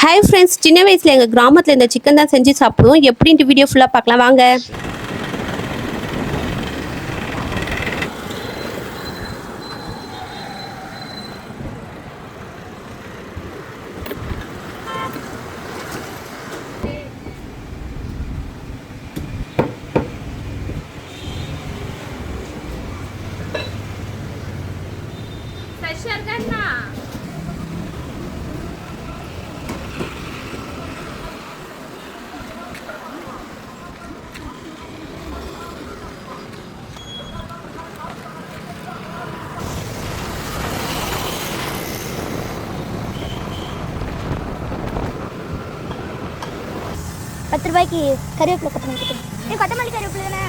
Hi friends, சின்ன வயசில் எங்கள் கிராமத்தில் இந்த சிக்கன் தான் செஞ்சு சாப்பிடுவோம். எப்படின்ட்டு வீடியோ ஃபுல்லாக பார்க்கலாம் வாங்க. ₹10 கறிவேப்பிலை கொத்தமல்லி கொத்தமல்லி கறிவேப்பிலை தானே.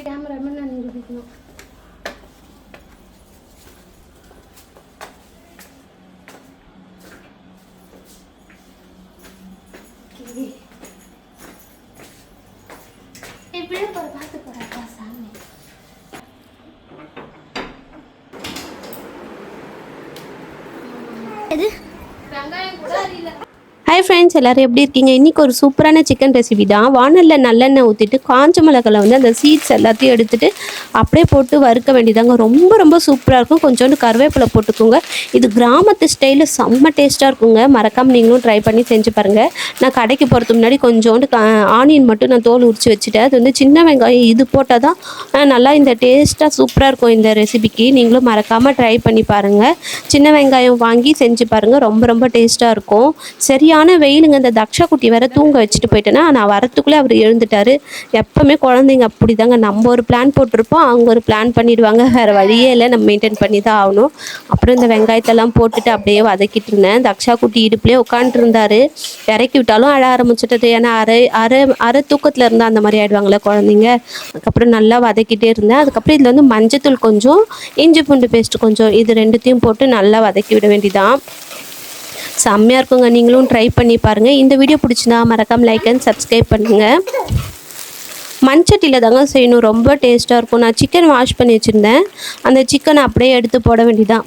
கேமராமேன் நான் நிரூபிக்கணும். எப்படியே பார்த்து போறா சாமி. எது வெங்காயம் கூட அறியல. ஹாய் ஃப்ரெண்ட்ஸ், எல்லோரும் எப்படி இருக்கீங்க? இன்றைக்கி ஒரு சூப்பரான சிக்கன் ரெசிபி தான். வானலில் நல்லெண்ணெய் ஊற்றிட்டு காஞ்ச மிளகாயில் வந்து அந்த சீட்ஸ் எல்லாத்தையும் எடுத்துகிட்டு அப்படியே போட்டு வறுக்க வேண்டியதாங்க. ரொம்ப ரொம்ப சூப்பராக இருக்கும். கொஞ்சோண்டு கருவேப்பிலை போட்டுக்கோங்க. இது கிராமத்து ஸ்டைலில் செம்ம டேஸ்ட்டாக இருக்குங்க. மறக்காமல் நீங்களும் ட்ரை பண்ணி செஞ்சு பாருங்கள். நான் கடைக்கு போகிறதுக்கு முன்னாடி கொஞ்சோண்டு ஆனியன் மட்டும் நான் தோல் உரித்து வச்சுட்டேன். அது வந்து சின்ன வெங்காயம் இது போட்டால் தான் நல்லா இந்த டேஸ்ட்டாக சூப்பராக இருக்கும். இந்த ரெசிபிக்கு நீங்களும் மறக்காமல் ட்ரை பண்ணி பாருங்கள். சின்ன வெங்காயம் வாங்கி செஞ்சு பாருங்கள். ரொம்ப ரொம்ப டேஸ்ட்டாக இருக்கும். சரியான வெயிலுங்க. இந்த தக்ஷா குட்டி வேற தூங்க வச்சுட்டு போயிட்டேன்னா நான் வரத்துக்குள்ளே அவர் எழுந்துட்டாரு. எப்பவுமே குழந்தைங்க அப்படி தாங்க. நம்ம ஒரு பிளான் போட்டிருப்போம், அவங்க ஒரு பிளான் பண்ணிடுவாங்க. வேறு வழியே இல்லை, நம்ம மெயின்டைன் பண்ணி தான் ஆகணும். அப்புறம் இந்த வெங்காயத்தெல்லாம் போட்டுட்டு அப்படியே வதக்கிட்டு இருந்தேன். தக்ஷா குட்டி இடுப்புலேயே உட்காந்துருந்தாரு. இறக்கி விட்டாலும் அழ ஆரம்பிச்சுட்டது. ஏன்னா அரை தூக்கத்தில் இருந்தால் அந்த மாதிரி ஆகிடுவாங்களே குழந்தைங்க. அதுக்கப்புறம் நல்லா வதக்கிட்டே இருந்தேன். அதுக்கப்புறம் இதில் வந்து மஞ்சத்தூள் கொஞ்சம், இஞ்சி பூண்டு பேஸ்ட்டு கொஞ்சம், இது ரெண்டுத்தையும் போட்டு நல்லா வதக்கி விட வேண்டியதான். செம்மையாக இருக்குங்க. நீங்களும் ட்ரை பண்ணி பாருங்கள். இந்த வீடியோ பிடிச்சினா மறக்காமல் லைக் அண்ட் சப்ஸ்கிரைப் பண்ணுங்கள். மண்சட்டியில் தாங்க செய்யணும். ரொம்ப டேஸ்ட்டாக இருக்கும். நான் சிக்கன் வாஷ் பண்ணி வச்சுருந்தேன். அந்த சிக்கனை அப்படியே எடுத்து போட வேண்டியதான்.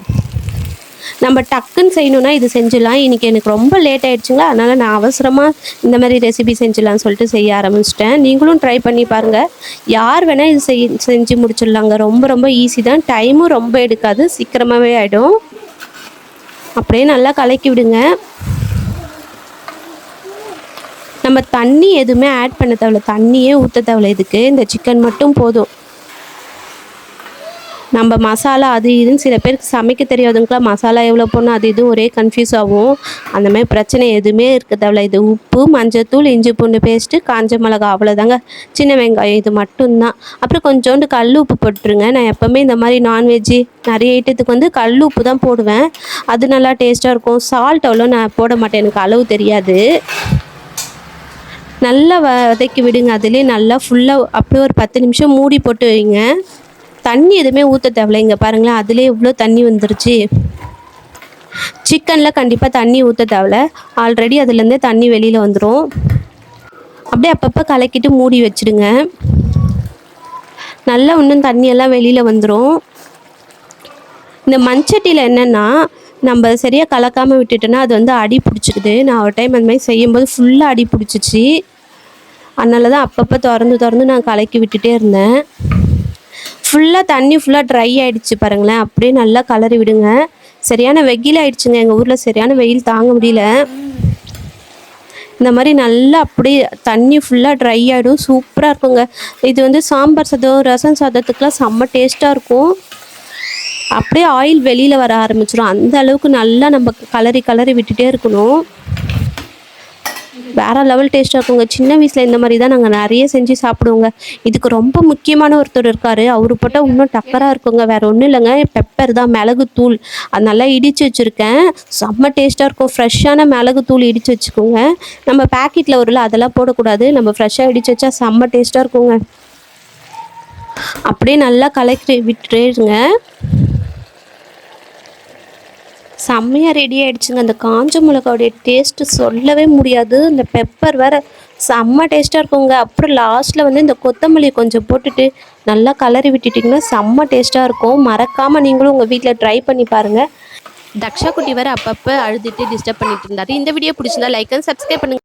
நம்ம டக்குன்னு செய்யணுன்னா இது செஞ்சிடலாம். இன்றைக்கி எனக்கு ரொம்ப லேட் ஆகிடுச்சுங்களா, அதனால் நான் அவசரமாக இந்த மாதிரி ரெசிபி செஞ்சிடலான்னு சொல்லிட்டு செய்ய ஆரம்பிச்சிட்டேன். நீங்களும் ட்ரை பண்ணி பாருங்கள். யார் வேணால் இது செஞ்சு முடிச்சிடலாங்க. ரொம்ப ரொம்ப ஈஸி தான். டைமும் ரொம்ப எடுக்காது, சீக்கிரமாகவே ஆகிடும். அப்படியே நல்லா கலக்கி விடுங்க. நம்ம தண்ணி எதுவுமே ஆட் பண்ண தேவையில்ல, தண்ணியே ஊற்ற தேவையில்ல. இதுக்கு இந்த சிக்கன் மட்டும் போதும். நம்ம மசாலா அது இதுன்னு சில பேருக்கு சமைக்க தெரியாதுங்களா, மசாலா எவ்வளோ போடணும் அது இதுவும் ஒரே கன்ஃபியூஸ் ஆகும். அந்த மாதிரி பிரச்சனை எதுவுமே இருக்க தேவையில்ல. இது உப்பு, மஞ்சத்தூள், இஞ்சி பூண்டு பேஸ்ட்டு, காஞ்ச மிளகா, அவ்வளோதாங்க. சின்ன வெங்காயம் இது மட்டும்தான். அப்புறம் கொஞ்சோண்டு கல் உப்பு போட்டுருங்க. நான் எப்போவுமே இந்த மாதிரி நான்வெஜ்ஜு நிறைய ஐட்டத்துக்கு வந்து கல் உப்பு தான் போடுவேன். அது நல்லா டேஸ்ட்டாக இருக்கும். சால்ட் அவ்வளோ நான் போட மாட்டேன், எனக்கு அளவு தெரியாது. நல்லா வதக்கி விடுங்க. அதுலேயே நல்லா ஃபுல்லாக அப்படியே ஒரு 10 நிமிஷம் மூடி போட்டு வைங்க. தண்ணி எதுவுமே ஊற்ற தேவையில்ல. இங்கே பாருங்களேன், அதிலே இவ்வளோ தண்ணி வந்துருச்சு. சிக்கனில் கண்டிப்பாக தண்ணி ஊற்ற தேவையில்ல. ஆல்ரெடி அதுலேருந்தே தண்ணி வெளியில் வந்துடும். அப்படியே அப்பப்போ கலக்கிட்டு மூடி வச்சுடுங்க. நல்லா இன்னும் தண்ணியெல்லாம் வெளியில் வந்துடும். இந்த மண்சட்டியில் என்னென்னா, நம்ம சரியாக கலக்காமல் விட்டுட்டோன்னா அது வந்து அடி பிடிச்சிக்குது. நான் ஒரு டைம் அந்த மாதிரி செய்யும்போது ஃபுல்லாக அடி பிடிச்சிச்சு. அதனால தான் அப்பப்போ திறந்து நான் கலக்கி விட்டுட்டே இருந்தேன். ஃபுல்லாக தண்ணி ஃபுல்லாக ட்ரை ஆகிடுச்சு பாருங்களேன். அப்படியே நல்லா கலரி விடுங்க. சரியான வெயில் ஆகிடுச்சுங்க. எங்கள் ஊரில் சரியான வெயில் தாங்க முடியல. இந்த மாதிரி நல்லா அப்படியே தண்ணி ஃபுல்லாக ட்ரை ஆகிடும். சூப்பராக இருக்குங்க. இது வந்து சாம்பார் சாதம், ரசம் சாதத்துக்கெலாம் செம்ம டேஸ்ட்டாக இருக்கும். அப்படியே ஆயில் வெளியில் வர ஆரம்பிச்சிடும். அந்த அளவுக்கு நல்லா நம்ம கலரி விட்டுட்டே இருக்கணும். வேறு லெவல் டேஸ்ட்டாக இருக்குங்க. சின்ன வயசில் இந்த மாதிரி தான் நாங்கள் நிறைய செஞ்சு சாப்பிடுவோங்க. இதுக்கு ரொம்ப முக்கியமான ஒருத்தர் இருக்கார். அவர் போட்டால் இன்னும் டக்கராக இருக்குங்க. வேறு ஒன்றும் இல்லைங்க, பெப்பர் தான், மிளகுத்தூள். அது நல்லா இடித்து வச்சுருக்கேன். செம்ம டேஸ்ட்டாக இருக்கும். ஃப்ரெஷ்ஷான மிளகுத்தூள் இடித்து வச்சுக்கோங்க. நம்ம பேக்கெட்டில் வரும்ல, அதெல்லாம் போடக்கூடாது. நம்ம ஃப்ரெஷ்ஷாக இடித்து வச்சா செம்ம டேஸ்ட்டாக இருக்குங்க. அப்படியே நல்லா கலக்கி விட்டுருங்க. செம்மையாக ரெடி ஆகிடுச்சுங்க. அந்த காஞ்ச மிளகாவுடைய டேஸ்ட்டு சொல்லவே முடியாது. இந்த பெப்பர் வேறு செம்ம டேஸ்ட்டாக இருக்குங்க. அப்புறம் லாஸ்ட்டில் வந்து இந்த கொத்தமல்லி கொஞ்சம் போட்டுட்டு நல்லா கலரி விட்டுட்டிங்கன்னா செம்ம டேஸ்ட்டாக இருக்கும். மறக்காமல் நீங்களும் உங்கள் வீட்டில் ட்ரை பண்ணி பாருங்கள். தக்ஷா குட்டி வேறு அப்பப்போ அழுதுட்டு டிஸ்டர்ப் பண்ணிட்டு இருந்தாரு. இந்த வீடியோ பிடிச்சிருந்தா லைக் அண்ட் சப்ஸ்கிரைப் பண்ணுங்கள்.